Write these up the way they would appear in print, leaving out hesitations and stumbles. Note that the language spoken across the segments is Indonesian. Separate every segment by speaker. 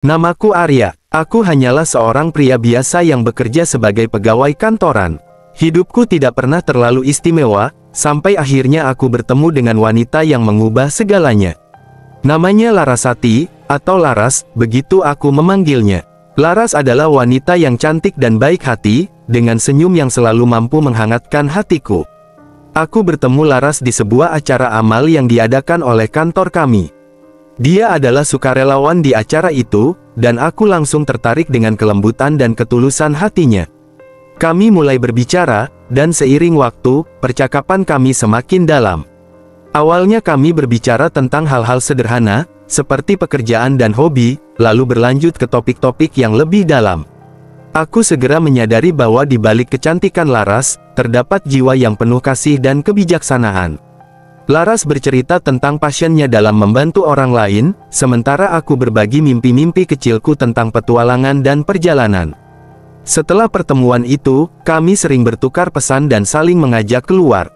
Speaker 1: Namaku Arya. Aku hanyalah seorang pria biasa yang bekerja sebagai pegawai kantoran. Hidupku tidak pernah terlalu istimewa, sampai akhirnya aku bertemu dengan wanita yang mengubah segalanya. Namanya Larasati, atau Laras, begitu aku memanggilnya. Laras adalah wanita yang cantik dan baik hati, dengan senyum yang selalu mampu menghangatkan hatiku. Aku bertemu Laras di sebuah acara amal yang diadakan oleh kantor kami. Dia adalah sukarelawan di acara itu, dan aku langsung tertarik dengan kelembutan dan ketulusan hatinya. Kami mulai berbicara, dan seiring waktu, percakapan kami semakin dalam. Awalnya kami berbicara tentang hal-hal sederhana, seperti pekerjaan dan hobi, lalu berlanjut ke topik-topik yang lebih dalam. Aku segera menyadari bahwa di balik kecantikan Laras, terdapat jiwa yang penuh kasih dan kebijaksanaan. Laras bercerita tentang passionnya dalam membantu orang lain, sementara aku berbagi mimpi-mimpi kecilku tentang petualangan dan perjalanan. Setelah pertemuan itu, kami sering bertukar pesan dan saling mengajak keluar.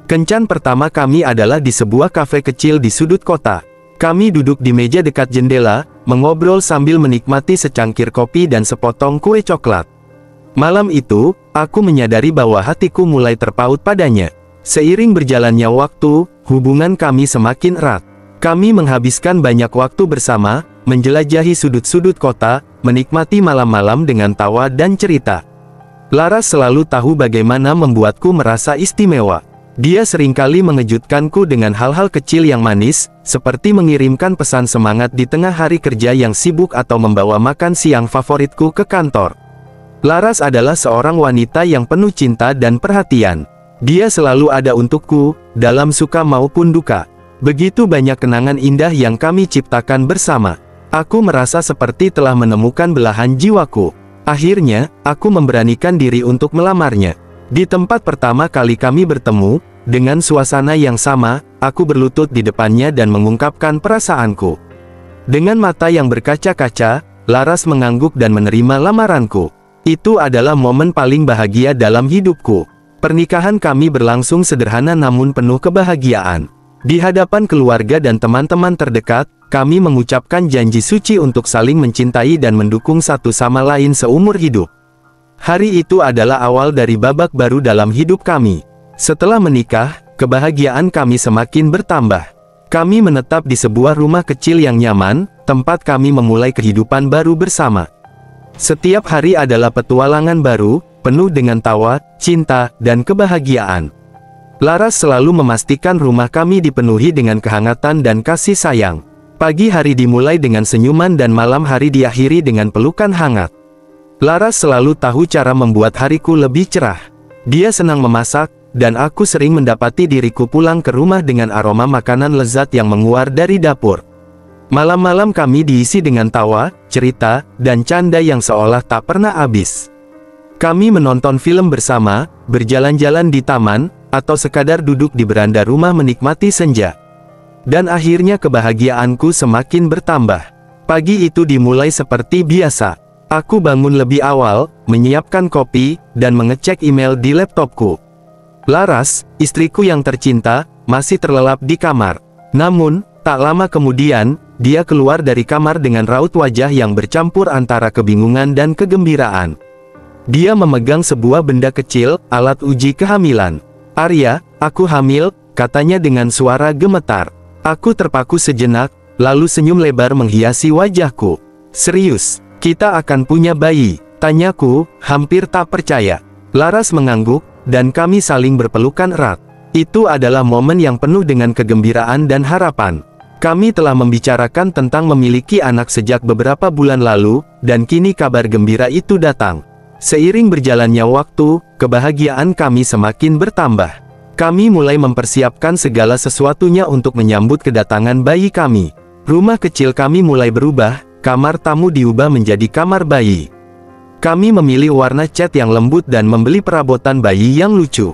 Speaker 1: Kencan pertama kami adalah di sebuah kafe kecil di sudut kota. Kami duduk di meja dekat jendela, mengobrol sambil menikmati secangkir kopi dan sepotong kue coklat. Malam itu, aku menyadari bahwa hatiku mulai terpaut padanya. Seiring berjalannya waktu, hubungan kami semakin erat. Kami menghabiskan banyak waktu bersama, menjelajahi sudut-sudut kota, menikmati malam-malam dengan tawa dan cerita. Laras selalu tahu bagaimana membuatku merasa istimewa. Dia seringkali mengejutkanku dengan hal-hal kecil yang manis, seperti mengirimkan pesan semangat di tengah hari kerja yang sibuk atau membawa makan siang favoritku ke kantor. Laras adalah seorang wanita yang penuh cinta dan perhatian. Dia selalu ada untukku, dalam suka maupun duka. Begitu banyak kenangan indah yang kami ciptakan bersama. Aku merasa seperti telah menemukan belahan jiwaku. Akhirnya, aku memberanikan diri untuk melamarnya. Di tempat pertama kali kami bertemu, dengan suasana yang sama, aku berlutut di depannya dan mengungkapkan perasaanku. Dengan mata yang berkaca-kaca, Laras mengangguk dan menerima lamaranku. Itu adalah momen paling bahagia dalam hidupku. Pernikahan kami berlangsung sederhana namun penuh kebahagiaan. Di hadapan keluarga dan teman-teman terdekat, kami mengucapkan janji suci untuk saling mencintai dan mendukung satu sama lain seumur hidup. Hari itu adalah awal dari babak baru dalam hidup kami. Setelah menikah, kebahagiaan kami semakin bertambah. Kami menetap di sebuah rumah kecil yang nyaman, tempat kami memulai kehidupan baru bersama. Setiap hari adalah petualangan baru, penuh dengan tawa, cinta, dan kebahagiaan. Laras selalu memastikan rumah kami dipenuhi dengan kehangatan dan kasih sayang. Pagi hari dimulai dengan senyuman dan malam hari diakhiri dengan pelukan hangat. Laras selalu tahu cara membuat hariku lebih cerah. Dia senang memasak, dan aku sering mendapati diriku pulang ke rumah dengan aroma makanan lezat yang menguar dari dapur. Malam-malam kami diisi dengan tawa, cerita, dan canda yang seolah tak pernah habis. Kami menonton film bersama, berjalan-jalan di taman, atau sekadar duduk di beranda rumah menikmati senja. Dan akhirnya kebahagiaanku semakin bertambah. Pagi itu dimulai seperti biasa. Aku bangun lebih awal, menyiapkan kopi, dan mengecek email di laptopku. Laras, istriku yang tercinta, masih terlelap di kamar. Namun, tak lama kemudian, dia keluar dari kamar dengan raut wajah yang bercampur antara kebingungan dan kegembiraan. Dia memegang sebuah benda kecil, alat uji kehamilan. "Arya, aku hamil," katanya dengan suara gemetar. Aku terpaku sejenak, lalu senyum lebar menghiasi wajahku. "Serius, kita akan punya bayi?" tanyaku, hampir tak percaya. Laras mengangguk, dan kami saling berpelukan erat. Itu adalah momen yang penuh dengan kegembiraan dan harapan. Kami telah membicarakan tentang memiliki anak sejak beberapa bulan lalu, dan kini kabar gembira itu datang. Seiring berjalannya waktu, kebahagiaan kami semakin bertambah. Kami mulai mempersiapkan segala sesuatunya untuk menyambut kedatangan bayi kami. Rumah kecil kami mulai berubah, kamar tamu diubah menjadi kamar bayi. Kami memilih warna cat yang lembut dan membeli perabotan bayi yang lucu.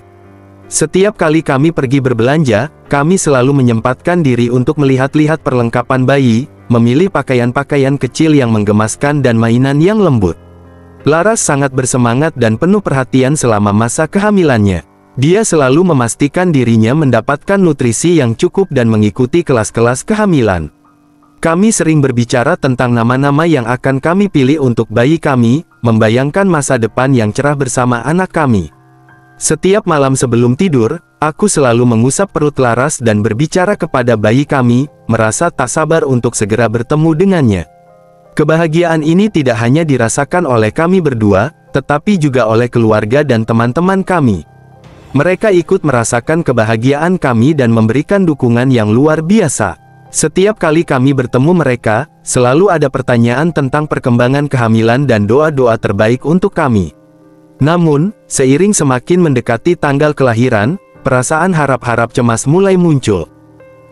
Speaker 1: Setiap kali kami pergi berbelanja, kami selalu menyempatkan diri untuk melihat-lihat perlengkapan bayi, memilih pakaian-pakaian kecil yang menggemaskan dan mainan yang lembut. Laras sangat bersemangat dan penuh perhatian selama masa kehamilannya. Dia selalu memastikan dirinya mendapatkan nutrisi yang cukup dan mengikuti kelas-kelas kehamilan. Kami sering berbicara tentang nama-nama yang akan kami pilih untuk bayi kami, membayangkan masa depan yang cerah bersama anak kami. Setiap malam sebelum tidur, aku selalu mengusap perut Laras dan berbicara kepada bayi kami, merasa tak sabar untuk segera bertemu dengannya. Kebahagiaan ini tidak hanya dirasakan oleh kami berdua, tetapi juga oleh keluarga dan teman-teman kami. Mereka ikut merasakan kebahagiaan kami dan memberikan dukungan yang luar biasa. Setiap kali kami bertemu mereka, selalu ada pertanyaan tentang perkembangan kehamilan dan doa-doa terbaik untuk kami. Namun, seiring semakin mendekati tanggal kelahiran, perasaan harap-harap cemas mulai muncul.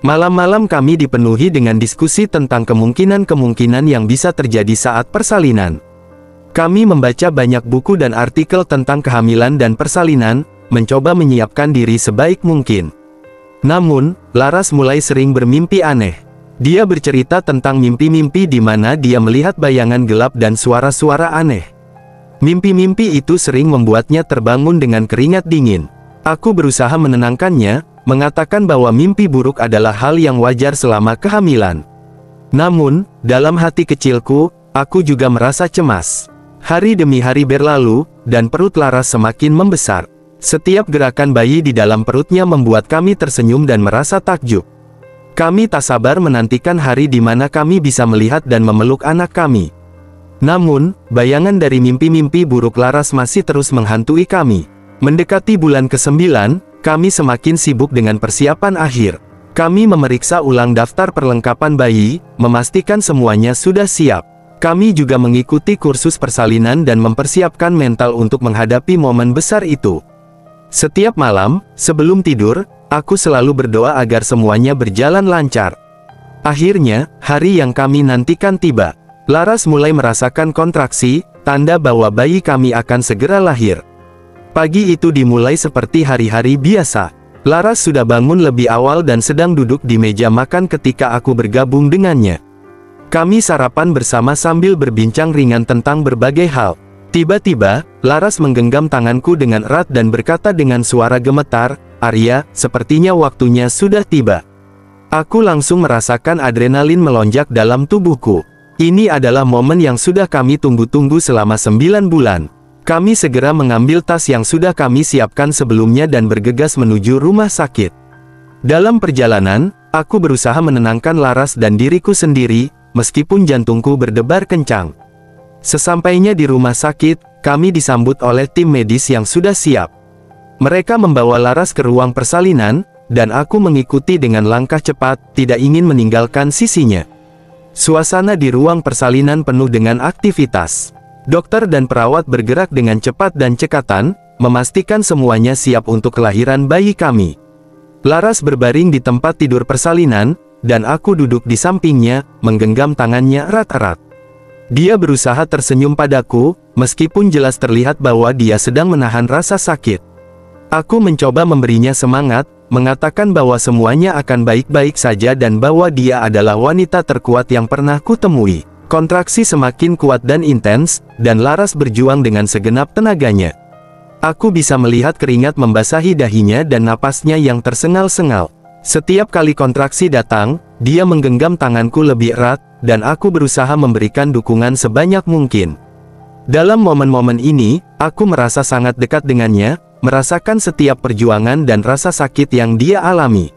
Speaker 1: Malam-malam kami dipenuhi dengan diskusi tentang kemungkinan-kemungkinan yang bisa terjadi saat persalinan. Kami membaca banyak buku dan artikel tentang kehamilan dan persalinan, mencoba menyiapkan diri sebaik mungkin. Namun, Laras mulai sering bermimpi aneh. Dia bercerita tentang mimpi-mimpi di mana dia melihat bayangan gelap dan suara-suara aneh. Mimpi-mimpi itu sering membuatnya terbangun dengan keringat dingin. Aku berusaha menenangkannya, mengatakan bahwa mimpi buruk adalah hal yang wajar selama kehamilan. Namun, dalam hati kecilku, aku juga merasa cemas. Hari demi hari berlalu, dan perut Laras semakin membesar. Setiap gerakan bayi di dalam perutnya membuat kami tersenyum dan merasa takjub. Kami tak sabar menantikan hari di mana kami bisa melihat dan memeluk anak kami. Namun, bayangan dari mimpi-mimpi buruk Laras masih terus menghantui kami. Mendekati bulan ke-9, kami semakin sibuk dengan persiapan akhir. Kami memeriksa ulang daftar perlengkapan bayi, memastikan semuanya sudah siap. Kami juga mengikuti kursus persalinan dan mempersiapkan mental untuk menghadapi momen besar itu. Setiap malam, sebelum tidur, aku selalu berdoa agar semuanya berjalan lancar. Akhirnya, hari yang kami nantikan tiba. Laras mulai merasakan kontraksi, tanda bahwa bayi kami akan segera lahir. Pagi itu dimulai seperti hari-hari biasa. Laras sudah bangun lebih awal dan sedang duduk di meja makan ketika aku bergabung dengannya. Kami sarapan bersama sambil berbincang ringan tentang berbagai hal. Tiba-tiba, Laras menggenggam tanganku dengan erat dan berkata dengan suara gemetar, "Arya, sepertinya waktunya sudah tiba." Aku langsung merasakan adrenalin melonjak dalam tubuhku. Ini adalah momen yang sudah kami tunggu-tunggu selama 9 bulan. Kami segera mengambil tas yang sudah kami siapkan sebelumnya dan bergegas menuju rumah sakit. Dalam perjalanan, aku berusaha menenangkan Laras dan diriku sendiri, meskipun jantungku berdebar kencang. Sesampainya di rumah sakit, kami disambut oleh tim medis yang sudah siap. Mereka membawa Laras ke ruang persalinan, dan aku mengikuti dengan langkah cepat, tidak ingin meninggalkan sisinya. Suasana di ruang persalinan penuh dengan aktivitas. Dokter dan perawat bergerak dengan cepat dan cekatan, memastikan semuanya siap untuk kelahiran bayi kami. Laras berbaring di tempat tidur persalinan, dan aku duduk di sampingnya, menggenggam tangannya erat-erat. Dia berusaha tersenyum padaku, meskipun jelas terlihat bahwa dia sedang menahan rasa sakit. Aku mencoba memberinya semangat, mengatakan bahwa semuanya akan baik-baik saja dan bahwa dia adalah wanita terkuat yang pernah kutemui. Kontraksi semakin kuat dan intens, dan Laras berjuang dengan segenap tenaganya. Aku bisa melihat keringat membasahi dahinya dan napasnya yang tersengal-sengal. Setiap kali kontraksi datang, dia menggenggam tanganku lebih erat, dan aku berusaha memberikan dukungan sebanyak mungkin. Dalam momen-momen ini, aku merasa sangat dekat dengannya, merasakan setiap perjuangan dan rasa sakit yang dia alami.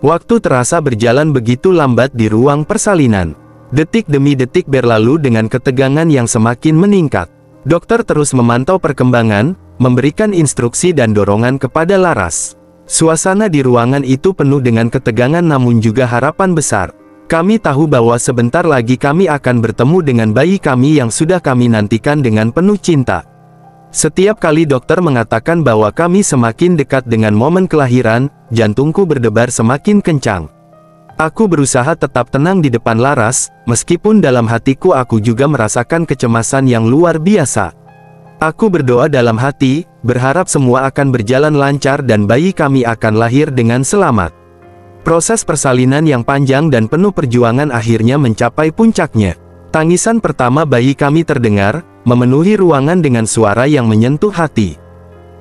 Speaker 1: Waktu terasa berjalan begitu lambat di ruang persalinan. Detik demi detik berlalu dengan ketegangan yang semakin meningkat. Dokter terus memantau perkembangan, memberikan instruksi dan dorongan kepada Laras. Suasana di ruangan itu penuh dengan ketegangan namun juga harapan besar. Kami tahu bahwa sebentar lagi kami akan bertemu dengan bayi kami yang sudah kami nantikan dengan penuh cinta. Setiap kali dokter mengatakan bahwa kami semakin dekat dengan momen kelahiran, jantungku berdebar semakin kencang. Aku berusaha tetap tenang di depan Laras, meskipun dalam hatiku aku juga merasakan kecemasan yang luar biasa. Aku berdoa dalam hati, berharap semua akan berjalan lancar dan bayi kami akan lahir dengan selamat. Proses persalinan yang panjang dan penuh perjuangan akhirnya mencapai puncaknya. Tangisan pertama bayi kami terdengar, memenuhi ruangan dengan suara yang menyentuh hati.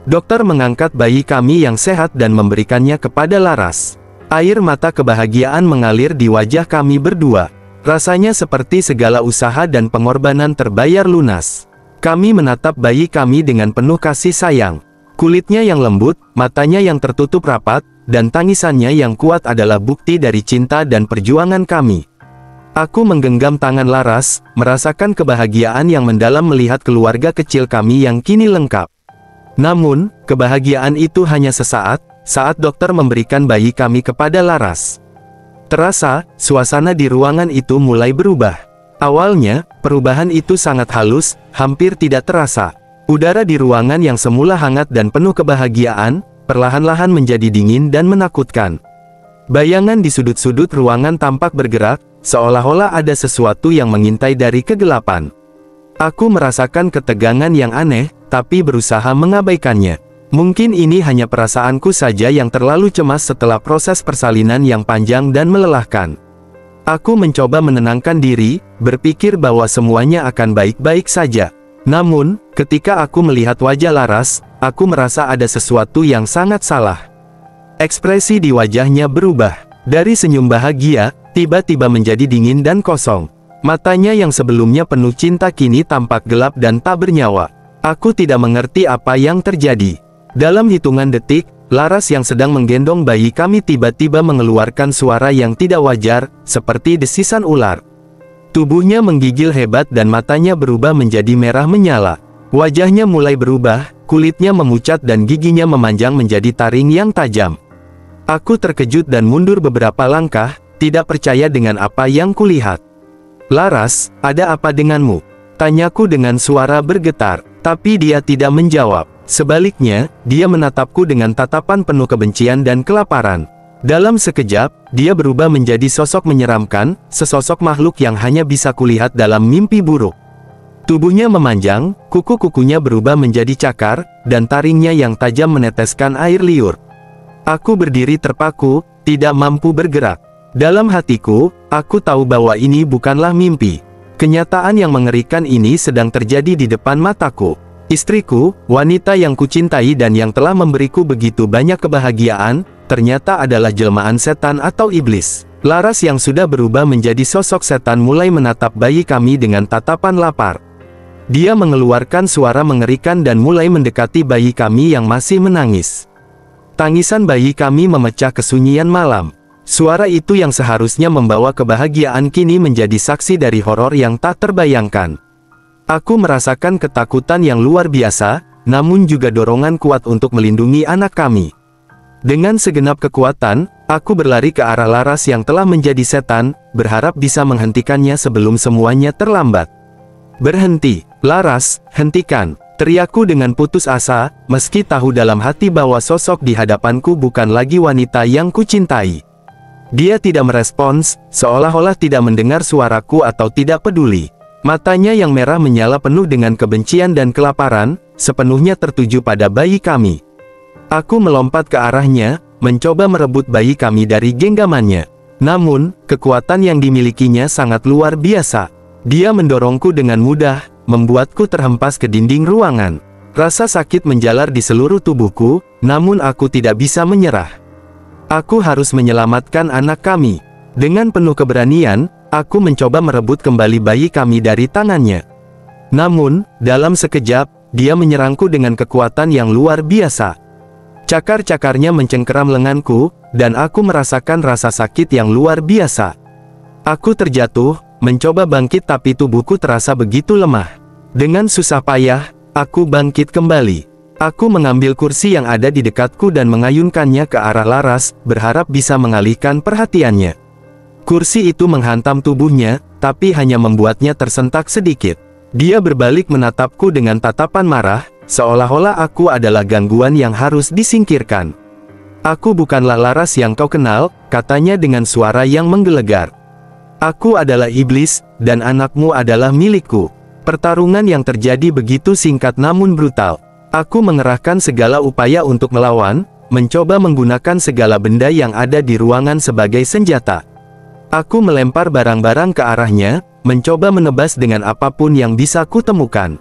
Speaker 1: Dokter mengangkat bayi kami yang sehat dan memberikannya kepada Laras. Air mata kebahagiaan mengalir di wajah kami berdua. Rasanya seperti segala usaha dan pengorbanan terbayar lunas. Kami menatap bayi kami dengan penuh kasih sayang. Kulitnya yang lembut, matanya yang tertutup rapat, dan tangisannya yang kuat adalah bukti dari cinta dan perjuangan kami. Aku menggenggam tangan Laras, merasakan kebahagiaan yang mendalam melihat keluarga kecil kami yang kini lengkap. Namun, kebahagiaan itu hanya sesaat, saat dokter memberikan bayi kami kepada Laras. Terasa, suasana di ruangan itu mulai berubah. Awalnya, perubahan itu sangat halus, hampir tidak terasa. Udara di ruangan yang semula hangat dan penuh kebahagiaan, perlahan-lahan menjadi dingin dan menakutkan. Bayangan di sudut-sudut ruangan tampak bergerak, seolah-olah ada sesuatu yang mengintai dari kegelapan. Aku merasakan ketegangan yang aneh, tapi berusaha mengabaikannya. Mungkin ini hanya perasaanku saja yang terlalu cemas setelah proses persalinan yang panjang dan melelahkan. Aku mencoba menenangkan diri, berpikir bahwa semuanya akan baik-baik saja. Namun, ketika aku melihat wajah Laras, aku merasa ada sesuatu yang sangat salah. Ekspresi di wajahnya berubah. Dari senyum bahagia, tiba-tiba menjadi dingin dan kosong. Matanya yang sebelumnya penuh cinta kini tampak gelap dan tak bernyawa. Aku tidak mengerti apa yang terjadi. Dalam hitungan detik, Laras yang sedang menggendong bayi kami tiba-tiba mengeluarkan suara yang tidak wajar, seperti desisan ular. Tubuhnya menggigil hebat dan matanya berubah menjadi merah menyala. Wajahnya mulai berubah, kulitnya memucat dan giginya memanjang menjadi taring yang tajam. Aku terkejut dan mundur beberapa langkah, tidak percaya dengan apa yang kulihat. "Laras, ada apa denganmu?" tanyaku dengan suara bergetar, tapi dia tidak menjawab. Sebaliknya, dia menatapku dengan tatapan penuh kebencian dan kelaparan. Dalam sekejap, dia berubah menjadi sosok menyeramkan, sesosok makhluk yang hanya bisa kulihat dalam mimpi buruk. Tubuhnya memanjang, kuku-kukunya berubah menjadi cakar, dan taringnya yang tajam meneteskan air liur. Aku berdiri terpaku, tidak mampu bergerak. Dalam hatiku, aku tahu bahwa ini bukanlah mimpi. Kenyataan yang mengerikan ini sedang terjadi di depan mataku. Istriku, wanita yang kucintai dan yang telah memberiku begitu banyak kebahagiaan, ternyata adalah jelmaan setan atau iblis. Laras yang sudah berubah menjadi sosok setan mulai menatap bayi kami dengan tatapan lapar. Dia mengeluarkan suara mengerikan dan mulai mendekati bayi kami yang masih menangis. Tangisan bayi kami memecah kesunyian malam. Suara itu yang seharusnya membawa kebahagiaan kini menjadi saksi dari horor yang tak terbayangkan. Aku merasakan ketakutan yang luar biasa, namun juga dorongan kuat untuk melindungi anak kami. Dengan segenap kekuatan, aku berlari ke arah Laras yang telah menjadi setan, berharap bisa menghentikannya sebelum semuanya terlambat. "Berhenti, Laras, hentikan!" teriakku dengan putus asa, meski tahu dalam hati bahwa sosok di hadapanku bukan lagi wanita yang kucintai. Dia tidak merespons, seolah-olah tidak mendengar suaraku atau tidak peduli. Matanya yang merah menyala penuh dengan kebencian dan kelaparan, sepenuhnya tertuju pada bayi kami. Aku melompat ke arahnya, mencoba merebut bayi kami dari genggamannya. Namun, kekuatan yang dimilikinya sangat luar biasa. Dia mendorongku dengan mudah, membuatku terhempas ke dinding ruangan. Rasa sakit menjalar di seluruh tubuhku, namun aku tidak bisa menyerah. Aku harus menyelamatkan anak kami. Dengan penuh keberanian, aku mencoba merebut kembali bayi kami dari tangannya. Namun, dalam sekejap, dia menyerangku dengan kekuatan yang luar biasa. Cakar-cakarnya mencengkeram lenganku, dan aku merasakan rasa sakit yang luar biasa. Aku terjatuh, mencoba bangkit tapi tubuhku terasa begitu lemah. Dengan susah payah, aku bangkit kembali. Aku mengambil kursi yang ada di dekatku dan mengayunkannya ke arah Laras, berharap bisa mengalihkan perhatiannya. Kursi itu menghantam tubuhnya, tapi hanya membuatnya tersentak sedikit. Dia berbalik menatapku dengan tatapan marah, seolah-olah aku adalah gangguan yang harus disingkirkan. "Aku bukanlah Laras yang kau kenal," katanya dengan suara yang menggelegar. "Aku adalah iblis, dan anakmu adalah milikku." Pertarungan yang terjadi begitu singkat namun brutal. Aku mengerahkan segala upaya untuk melawan, mencoba menggunakan segala benda yang ada di ruangan sebagai senjata. Aku melempar barang-barang ke arahnya, mencoba menebas dengan apapun yang bisa kutemukan.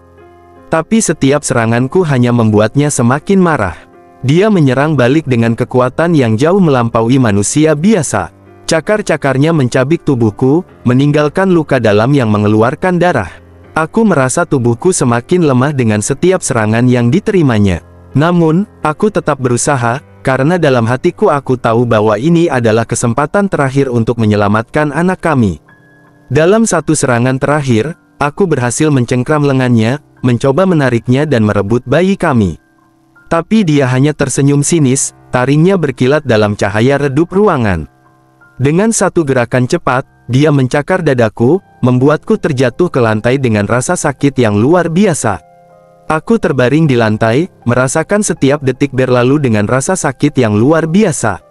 Speaker 1: Tapi setiap seranganku hanya membuatnya semakin marah. Dia menyerang balik dengan kekuatan yang jauh melampaui manusia biasa. Cakar-cakarnya mencabik tubuhku, meninggalkan luka dalam yang mengeluarkan darah. Aku merasa tubuhku semakin lemah dengan setiap serangan yang diterimanya. Namun, aku tetap berusaha, karena dalam hatiku aku tahu bahwa ini adalah kesempatan terakhir untuk menyelamatkan anak kami. Dalam satu serangan terakhir, aku berhasil mencengkram lengannya, mencoba menariknya dan merebut bayi kami. Tapi dia hanya tersenyum sinis, taringnya berkilat dalam cahaya redup ruangan. Dengan satu gerakan cepat, dia mencakar dadaku, membuatku terjatuh ke lantai dengan rasa sakit yang luar biasa. Aku terbaring di lantai, merasakan setiap detik berlalu dengan rasa sakit yang luar biasa.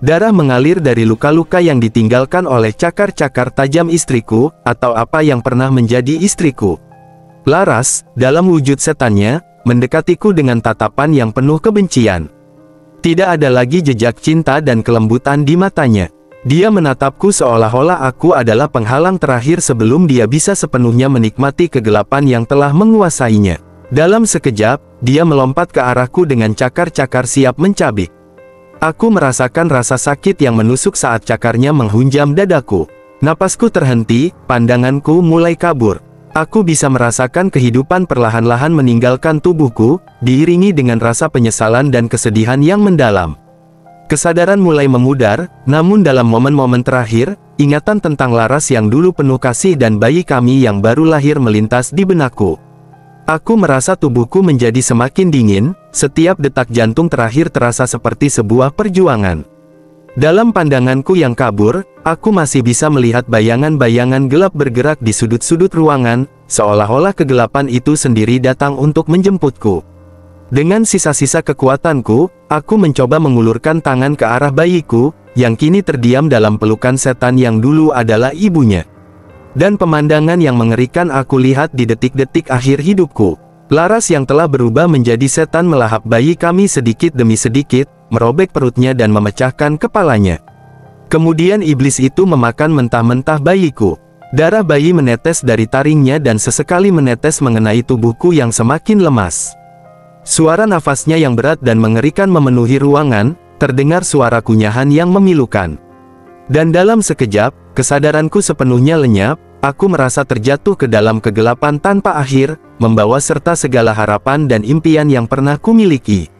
Speaker 1: Darah mengalir dari luka-luka yang ditinggalkan oleh cakar-cakar tajam istriku, atau apa yang pernah menjadi istriku. Laras, dalam wujud setannya, mendekatiku dengan tatapan yang penuh kebencian. Tidak ada lagi jejak cinta dan kelembutan di matanya. Dia menatapku seolah-olah aku adalah penghalang terakhir sebelum dia bisa sepenuhnya menikmati kegelapan yang telah menguasainya. Dalam sekejap, dia melompat ke arahku dengan cakar-cakar siap mencabik. Aku merasakan rasa sakit yang menusuk saat cakarnya menghunjam dadaku. Napasku terhenti, pandanganku mulai kabur. Aku bisa merasakan kehidupan perlahan-lahan meninggalkan tubuhku, diiringi dengan rasa penyesalan dan kesedihan yang mendalam. Kesadaran mulai memudar, namun dalam momen-momen terakhir, ingatan tentang Laras yang dulu penuh kasih dan bayi kami yang baru lahir melintas di benakku. Aku merasa tubuhku menjadi semakin dingin, setiap detak jantung terakhir terasa seperti sebuah perjuangan. Dalam pandanganku yang kabur, aku masih bisa melihat bayangan-bayangan gelap bergerak di sudut-sudut ruangan, seolah-olah kegelapan itu sendiri datang untuk menjemputku. Dengan sisa-sisa kekuatanku, aku mencoba mengulurkan tangan ke arah bayiku, yang kini terdiam dalam pelukan setan yang dulu adalah ibunya. Dan pemandangan yang mengerikan aku lihat di detik-detik akhir hidupku. Laras yang telah berubah menjadi setan melahap bayi kami sedikit demi sedikit, merobek perutnya dan memecahkan kepalanya. Kemudian iblis itu memakan mentah-mentah bayiku. Darah bayi menetes dari taringnya dan sesekali menetes mengenai tubuhku yang semakin lemas. Suara nafasnya yang berat dan mengerikan memenuhi ruangan, terdengar suara kunyahan yang memilukan. Dan dalam sekejap, kesadaranku sepenuhnya lenyap, aku merasa terjatuh ke dalam kegelapan tanpa akhir, membawa serta segala harapan dan impian yang pernah kumiliki.